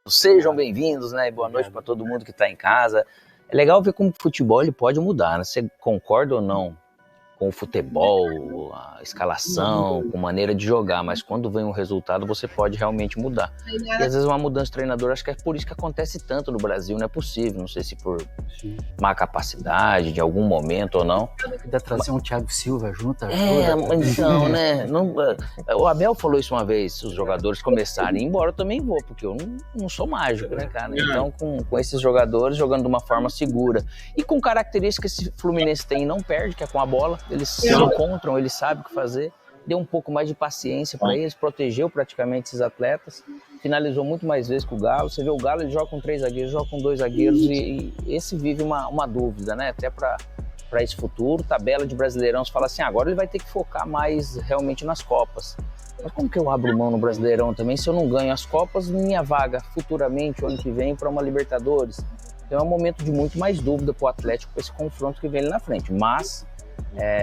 Sejam bem-vindos, né? E boa noite para todo mundo que está em casa. É legal ver como o futebol ele pode mudar, né? Você concorda ou não com o futebol, a escalação, com a maneira de jogar, mas quando vem um resultado você pode realmente mudar. E às vezes uma mudança de treinador, acho que é por isso que acontece tanto no Brasil, não é possível, não sei se por má capacidade de algum momento ou não. Ainda trazer um Thiago Silva junto. Então, né? O Abel falou isso uma vez, se os jogadores começarem, embora eu também vou, porque eu não sou mágico, né, cara? Então, com esses jogadores jogando de uma forma segura e com características que esse Fluminense tem e não perde, que é com a bola, eles se encontram, eles sabem o que fazer, deu um pouco mais de paciência para eles, protegeu praticamente esses atletas, finalizou muito mais vezes que o Galo. Você vê o Galo, ele joga com 3 zagueiros, joga com 2 zagueiros e esse vive uma dúvida, né? Até para esse futuro, tabela de Brasileirão, você fala assim, agora ele vai ter que focar mais realmente nas Copas. Mas como que eu abro mão no Brasileirão também se eu não ganho as Copas, minha vaga futuramente, o ano que vem, para uma Libertadores? Então é um momento de muito mais dúvida para o Atlético, com esse confronto que vem ali na frente. Mas,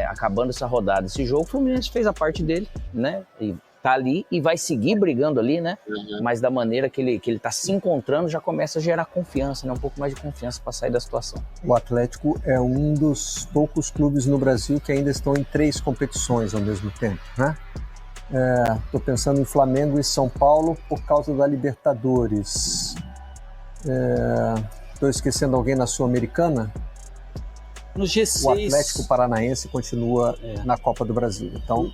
acabando essa rodada, esse jogo, o Fluminense fez a parte dele, né? E tá ali e vai seguir brigando ali, né? Mas da maneira que ele tá se encontrando, já começa a gerar confiança, né? Um pouco mais de confiança para sair da situação. O Atlético é um dos poucos clubes no Brasil que ainda estão em 3 competições ao mesmo tempo, né? Tô pensando em Flamengo e São Paulo por causa da Libertadores. Tô esquecendo alguém na Sul-Americana? No G6... O Atlético Paranaense continua na Copa do Brasil. Então,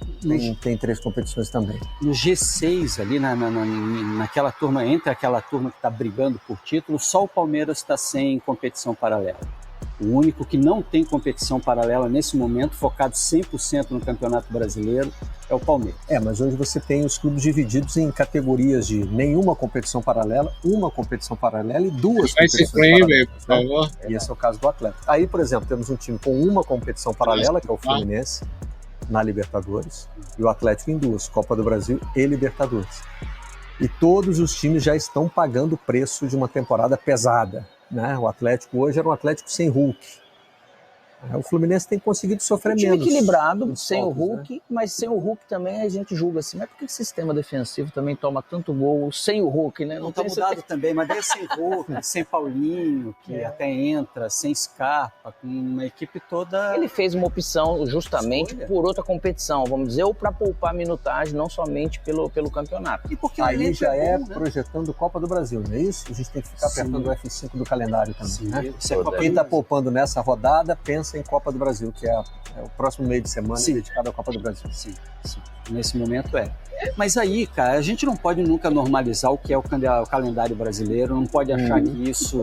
tem 3 competições também. No G6, ali naquela turma, entre aquela turma que está brigando por título, só o Palmeiras está sem competição paralela. O único que não tem competição paralela nesse momento, focado 100% no Campeonato Brasileiro, é o Palmeiras. Mas hoje você tem os clubes divididos em categorias de nenhuma competição paralela, uma competição paralela e 2 competições paralelas. Por favor. E esse é o caso do Atlético. Aí, por exemplo, temos um time com uma competição paralela, que é o Fluminense, na Libertadores, e o Atlético em 2, Copa do Brasil e Libertadores. E todos os times já estão pagando o preço de uma temporada pesada, né? O Atlético hoje era um Atlético sem Hulk. O Fluminense tem conseguido sofrer menos. Equilibrado, sem o Hulk, né? Mas sem o Hulk também a gente julga assim, mas por que o sistema defensivo também toma tanto gol sem o Hulk, né? Não tá mudado também, mas daí sem Hulk, sem Paulinho, que até entra, sem Scarpa, com uma equipe toda... Ele fez uma opção justamente por outra competição, vamos dizer, ou para poupar minutagem, não somente pelo campeonato. E porque aí já é bom, né? Projetando Copa do Brasil, não é isso? A gente tem que ficar apertando o F5 do calendário também, né? Quem está poupando nessa rodada, pensa em Copa do Brasil, que é o próximo meio de semana dedicado à Copa do Brasil. Sim. Nesse momento Mas aí, cara, a gente não pode nunca normalizar o que é o calendário brasileiro, não pode achar que isso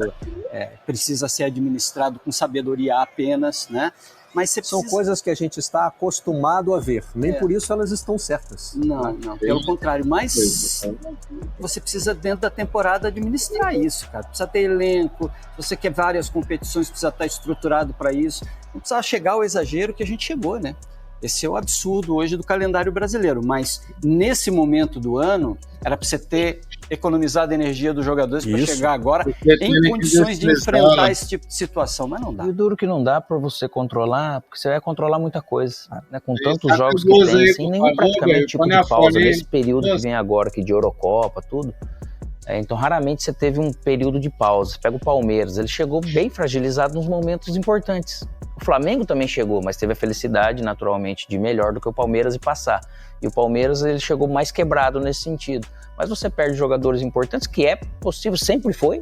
precisa ser administrado com sabedoria apenas, né? Mas são coisas que a gente está acostumado a ver, nem por isso elas estão certas. Não, pelo contrário, mas você precisa dentro da temporada administrar isso, cara, precisa ter elenco, se você quer várias competições, precisa estar estruturado para isso, não precisa chegar ao exagero que a gente chegou, né? Esse é o absurdo hoje do calendário brasileiro, mas nesse momento do ano era para você ter economizado a energia dos jogadores para chegar agora em condições de enfrentar esse tipo de situação, mas não dá. E o duro que não dá para você controlar, porque você vai controlar muita coisa, né? Com tantos jogos que tem, sem nenhum praticamente tipo de pausa, nesse período que vem agora aqui de Eurocopa, tudo. Então raramente você teve um período de pausa. Você pega o Palmeiras, ele chegou bem fragilizado nos momentos importantes. O Flamengo também chegou, mas teve a felicidade, naturalmente, de melhor do que o Palmeiras e passar. E o Palmeiras, ele chegou mais quebrado nesse sentido. Mas você perde jogadores importantes, que é possível, sempre foi,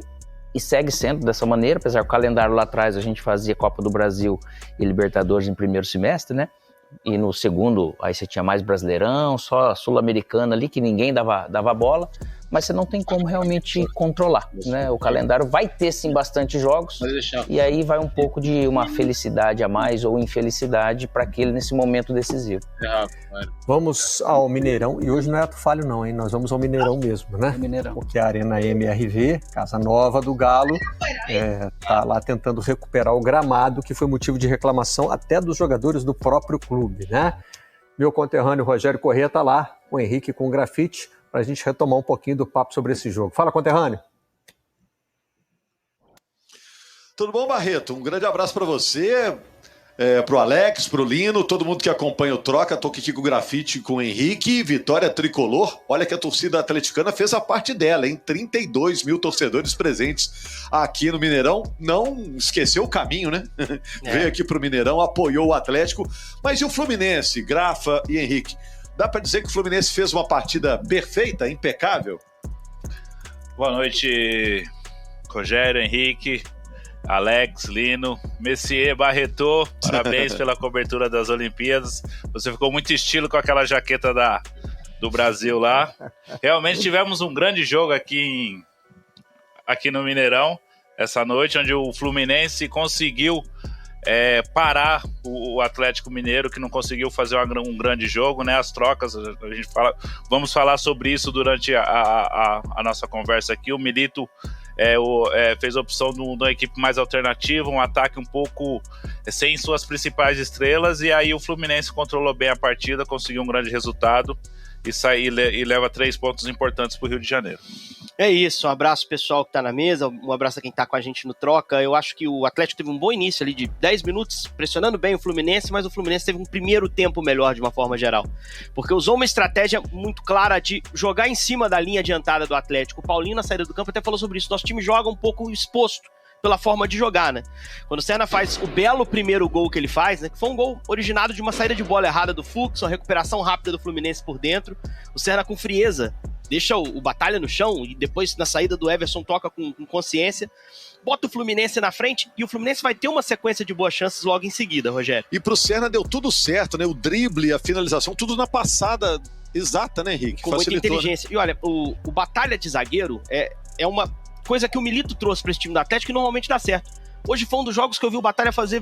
e segue sendo dessa maneira, apesar que o calendário lá atrás a gente fazia Copa do Brasil e Libertadores em primeiro semestre, né? E no segundo, aí você tinha mais Brasileirão, só Sul-Americana ali, que ninguém dava bola, mas você não tem como realmente controlar, né? O calendário vai ter, sim, bastante jogos, e aí vai um pouco de uma felicidade a mais ou infelicidade para aquele nesse momento decisivo. Vamos ao Mineirão, e hoje não é ato falho não, hein? Nós vamos ao Mineirão mesmo, né? Mineirão. Porque a Arena MRV, Casa Nova do Galo, tá lá tentando recuperar o gramado, que foi motivo de reclamação até dos jogadores do próprio clube, né? Meu conterrâneo Rogério Corrêa tá lá, com o Henrique com o Grafite, para a gente retomar um pouquinho do papo sobre esse jogo. Fala, conterrâneo. Tudo bom, Barreto? Um grande abraço para você. pro Alex, pro Lino, todo mundo que acompanha o Troca. Tô aqui com o Grafite, com o Henrique, vitória tricolor. Olha que a torcida atleticana fez a parte dela, hein? 32 mil torcedores presentes aqui no Mineirão. Não esqueceu o caminho, né? Veio aqui pro Mineirão, apoiou o Atlético. Mas e o Fluminense, Grafa e Henrique? Dá para dizer que o Fluminense fez uma partida perfeita, impecável? Boa noite, Rogério, Henrique, Alex, Lino, Messier, Barreto, parabéns pela cobertura das Olimpíadas. Você ficou muito estilo com aquela jaqueta do Brasil lá. Realmente tivemos um grande jogo aqui no Mineirão essa noite, onde o Fluminense conseguiu parar o Atlético Mineiro, que não conseguiu fazer um grande jogo, né? As trocas, vamos falar sobre isso durante a nossa conversa aqui. O Milito fez a opção de uma equipe mais alternativa, um ataque um pouco sem suas principais estrelas, e aí o Fluminense controlou bem a partida, conseguiu um grande resultado e leva 3 pontos importantes para o Rio de Janeiro. É isso, um abraço pessoal que está na mesa, um abraço a quem está com a gente no Troca. Eu acho que o Atlético teve um bom início ali de 10 minutos, pressionando bem o Fluminense, mas o Fluminense teve um primeiro tempo melhor de uma forma geral, porque usou uma estratégia muito clara de jogar em cima da linha adiantada do Atlético. O Paulinho, na saída do campo, até falou sobre isso. Nosso time joga um pouco exposto pela forma de jogar, né? Quando o Serna faz o belo primeiro gol que ele faz, né, que foi um gol originado de uma saída de bola errada do Fux, uma recuperação rápida do Fluminense por dentro, o Serna com frieza deixa o Batalha no chão e depois na saída do Everson toca com consciência, bota o Fluminense na frente e o Fluminense vai ter uma sequência de boas chances logo em seguida, Rogério. E pro Serna deu tudo certo, né? O drible, a finalização, tudo na passada exata, né, Henrique? Com muita inteligência. Né? E olha, o Batalha de zagueiro é uma coisa que o Milito trouxe para esse time do Atlético e normalmente dá certo. Hoje foi um dos jogos que eu vi o Batalha fazer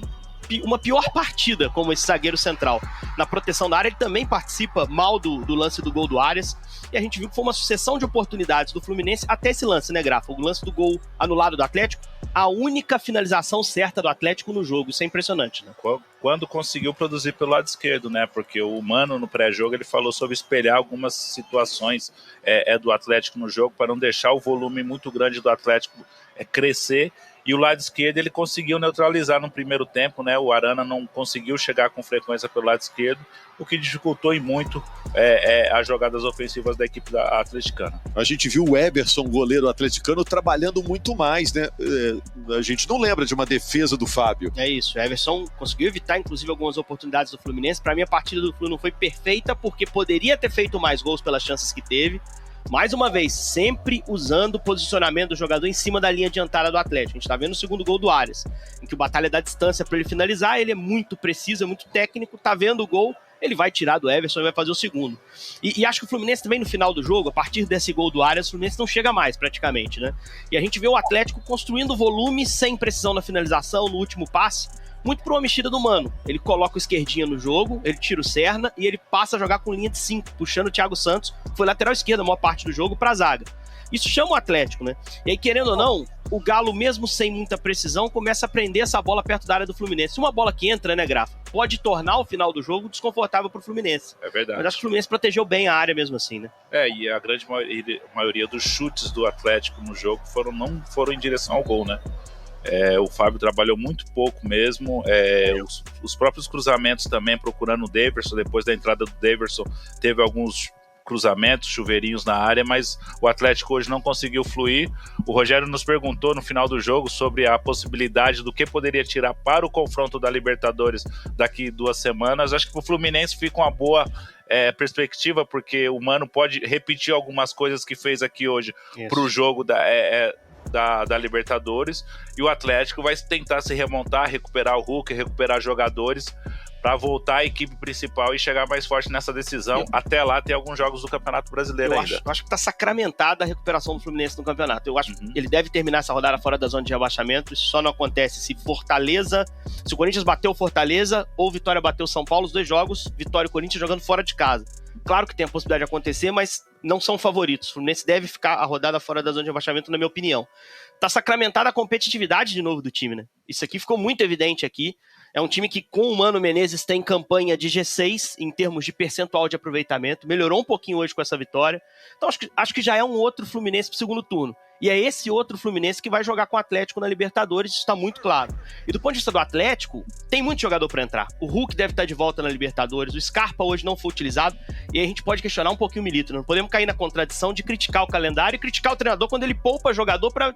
uma pior partida como esse zagueiro central. Na proteção da área, ele também participa mal do lance do gol do Arias, e a gente viu que foi uma sucessão de oportunidades do Fluminense até esse lance, né, Grafa? O lance do gol anulado do Atlético, a única finalização certa do Atlético no jogo. Isso é impressionante, né? Quando conseguiu produzir pelo lado esquerdo, né? Porque o Mano, no pré-jogo, ele falou sobre espelhar algumas situações do Atlético no jogo para não deixar o volume muito grande do Atlético crescer. E o lado esquerdo ele conseguiu neutralizar no primeiro tempo, né? O Arana não conseguiu chegar com frequência pelo lado esquerdo, o que dificultou em muito as jogadas ofensivas da equipe atleticana. A gente viu o Everson, goleiro atleticano, trabalhando muito mais, né? A gente não lembra de uma defesa do Fábio. É isso, o Everson conseguiu evitar, inclusive, algumas oportunidades do Fluminense. Para mim, a partida do Flu não foi perfeita, porque poderia ter feito mais gols pelas chances que teve. Mais uma vez, sempre usando o posicionamento do jogador em cima da linha adiantada do Atlético. A gente tá vendo o segundo gol do Arias, em que o Batalha dá distância para ele finalizar, ele é muito preciso, é muito técnico, tá vendo o gol, ele vai tirar do Everson e vai fazer o segundo. E acho que o Fluminense também no final do jogo, a partir desse gol do Arias, o Fluminense não chega mais praticamente, né? E a gente vê o Atlético construindo volume sem precisão na finalização, no último passe, muito por uma mexida do Mano. Ele coloca o esquerdinha no jogo, ele tira o Serna e ele passa a jogar com linha de 5, puxando o Thiago Santos, que foi lateral esquerda a maior parte do jogo, pra zaga. Isso chama o Atlético, né? E aí, querendo ou não, o Galo, mesmo sem muita precisão, começa a prender essa bola perto da área do Fluminense. Uma bola que entra, né, Grafa, pode tornar o final do jogo desconfortável pro Fluminense. É verdade. Mas acho que o Fluminense protegeu bem a área mesmo assim, né? E a grande maioria dos chutes do Atlético no jogo não foram em direção ao gol, né? O Fábio trabalhou muito pouco mesmo, os próprios cruzamentos também, procurando o Daverson. Depois da entrada do Daverson teve alguns cruzamentos, chuveirinhos na área, mas o Atlético hoje não conseguiu fluir. O Rogério nos perguntou no final do jogo sobre a possibilidade do que poderia tirar para o confronto da Libertadores daqui 2 semanas. Acho que o Fluminense fica uma boa perspectiva, porque o Mano pode repetir algumas coisas que fez aqui hoje para o jogo da Libertadores, e o Atlético vai tentar se remontar, recuperar o Hulk, recuperar jogadores para voltar à equipe principal e chegar mais forte nessa decisão. Até lá tem alguns jogos do Campeonato Brasileiro ainda. Eu acho que está sacramentada a recuperação do Fluminense no campeonato. Eu acho que ele deve terminar essa rodada fora da zona de rebaixamento. Isso só não acontece se o Corinthians bateu o Fortaleza ou o Vitória bateu o São Paulo, os 2 jogos, Vitória e Corinthians jogando fora de casa. Claro que tem a possibilidade de acontecer, mas não são favoritos. O Fluminense deve ficar a rodada fora da zona de rebaixamento, na minha opinião. Tá sacramentada a competitividade de novo do time, né? Isso aqui ficou muito evidente aqui. É um time que, com o Mano Menezes, tem campanha de G6 em termos de percentual de aproveitamento. Melhorou um pouquinho hoje com essa vitória. Então acho que já é um outro Fluminense pro segundo turno. E é esse outro Fluminense que vai jogar com o Atlético na Libertadores, isso está muito claro. E do ponto de vista do Atlético, tem muito jogador para entrar. O Hulk deve estar de volta na Libertadores, o Scarpa hoje não foi utilizado, e aí a gente pode questionar um pouquinho o Milito. Não podemos cair na contradição de criticar o calendário e criticar o treinador quando ele poupa jogador para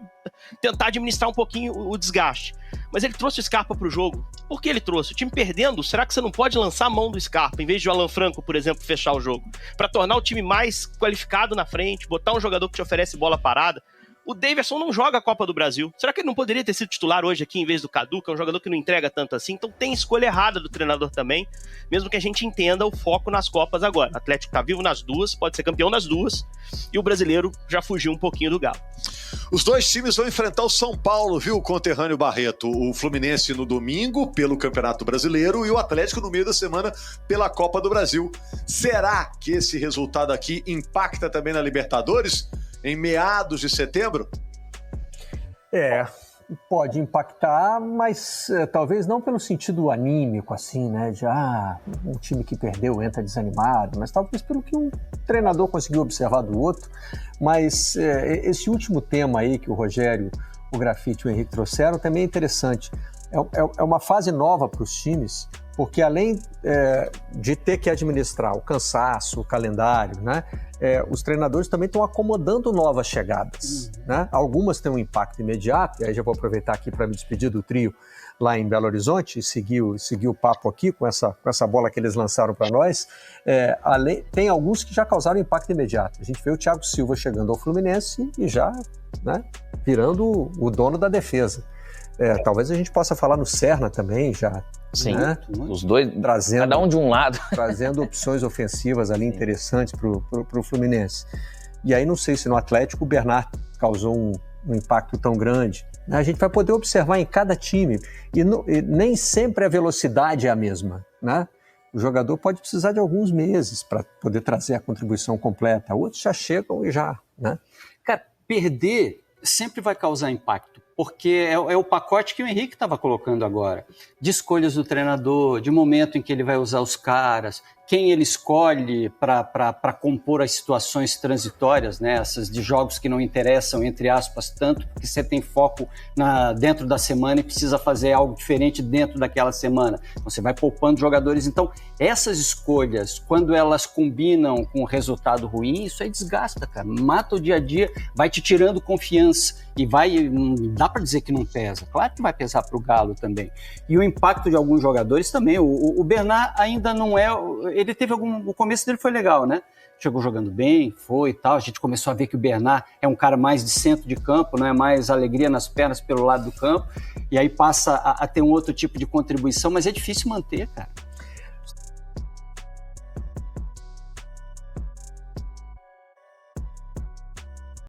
tentar administrar um pouquinho o desgaste. Mas ele trouxe o Scarpa para o jogo. Por que ele trouxe? O time perdendo, será que você não pode lançar a mão do Scarpa, em vez de o Alan Franco, por exemplo, fechar o jogo? Para tornar o time mais qualificado na frente, botar um jogador que te oferece bola parada. O Daverson não joga a Copa do Brasil. Será que ele não poderia ter sido titular hoje aqui em vez do Cadu, que é um jogador que não entrega tanto assim? Então tem escolha errada do treinador também, mesmo que a gente entenda o foco nas Copas agora. O Atlético tá vivo nas duas, pode ser campeão nas duas, e o brasileiro já fugiu um pouquinho do Galo. Os dois times vão enfrentar o São Paulo, viu, conterrâneo Barreto? O Fluminense no domingo, pelo Campeonato Brasileiro, e o Atlético no meio da semana, pela Copa do Brasil. Será que esse resultado aqui impacta também na Libertadores? Em meados de setembro? Pode impactar, mas talvez não pelo sentido anímico, assim, né? De um time que perdeu entra desanimado, mas talvez pelo que um treinador conseguiu observar do outro. Mas esse último tema aí que o Rogério, o Grafite e o Henrique trouxeram também é interessante. É uma fase nova para os times, porque além de ter que administrar o cansaço, o calendário, né? Os treinadores também estão acomodando novas chegadas, né? Algumas têm um impacto imediato, e aí já vou aproveitar aqui para me despedir do trio lá em Belo Horizonte e seguir o papo aqui com essa bola que eles lançaram para nós. Tem alguns que já causaram impacto imediato. A gente vê o Thiago Silva chegando ao Fluminense e já, né, virando o dono da defesa. Talvez a gente possa falar no Serna também já. Sim, né? Os dois, cada um de um lado. Trazendo opções ofensivas ali interessantes pro Fluminense. E aí não sei se no Atlético o Bernard causou um impacto tão grande. A gente vai poder observar em cada time, e nem sempre a velocidade é a mesma, né? O jogador pode precisar de alguns meses para poder trazer a contribuição completa. Outros já chegam e já, né? Cara, perder sempre vai causar impacto, porque é o pacote que o Henrique estava colocando agora, de escolhas do treinador, de momento em que ele vai usar os caras, quem ele escolhe para compor as situações transitórias, né? Essas de jogos que não interessam, entre aspas, tanto porque você tem foco dentro da semana e precisa fazer algo diferente dentro daquela semana. Você vai poupando jogadores. Então, essas escolhas, quando elas combinam com um resultado ruim, isso aí desgasta, cara. Mata o dia a dia, vai te tirando confiança e não dá para dizer que não pesa. Claro que vai pesar para o Galo também. E o impacto de alguns jogadores também. O Bernard ainda não é... Ele teve o começo dele foi legal, né? Chegou jogando bem, foi e tal. A gente começou a ver que o Bernard é um cara mais de centro de campo, não é mais alegria nas pernas pelo lado do campo. E aí passa a ter um outro tipo de contribuição, mas é difícil manter, cara.